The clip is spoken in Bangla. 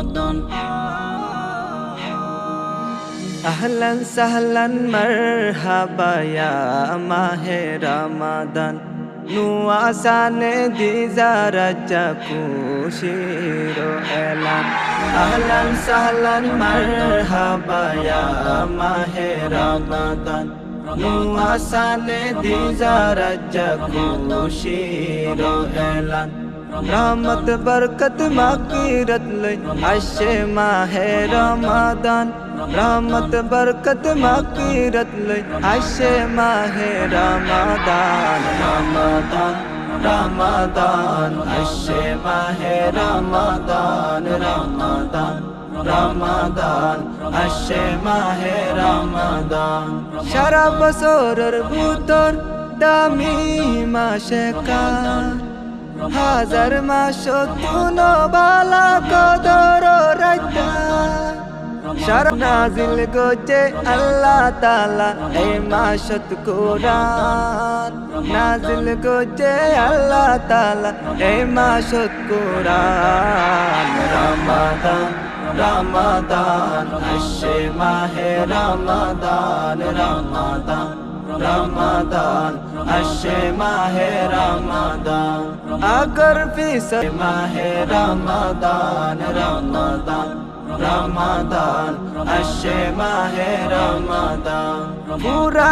Ramadan. আহলান সাহলান মারহাবা ইয়া মাহে রমাদান নুয়াসানে দিজারাজ্জা খুশির এলান আহলান সাহলান মারহাবা ইয়া মাহে রমাদান নুয়াসানে দিজারাজ্জা খুশির এলান रहमत बरकत मागफिरत लई आशे माहे रमादान रहमत बरकत मागफिरत लई आशे माहे रमादान रमादान रमादान आशे माहे रमादान रमादान रमादान आशे माहे रमादान सारा बছরের ভিতর দামি মাসে কার হাজার মাস তুনো বালা কদর রাইতা সারা নাজিল গোজে আল্লাহ তাআলা এই মাসত কোরআন নাজিল গোজে আল্লাহ তাআলা এই মাসত কোরআন রমাদান রমাদান আসে মাহে রমাদান রমাদান रमादान अशे माहे रमादान अगर फीस माहे रमादान रमादान रमादान अशे माहे रमादान पूरा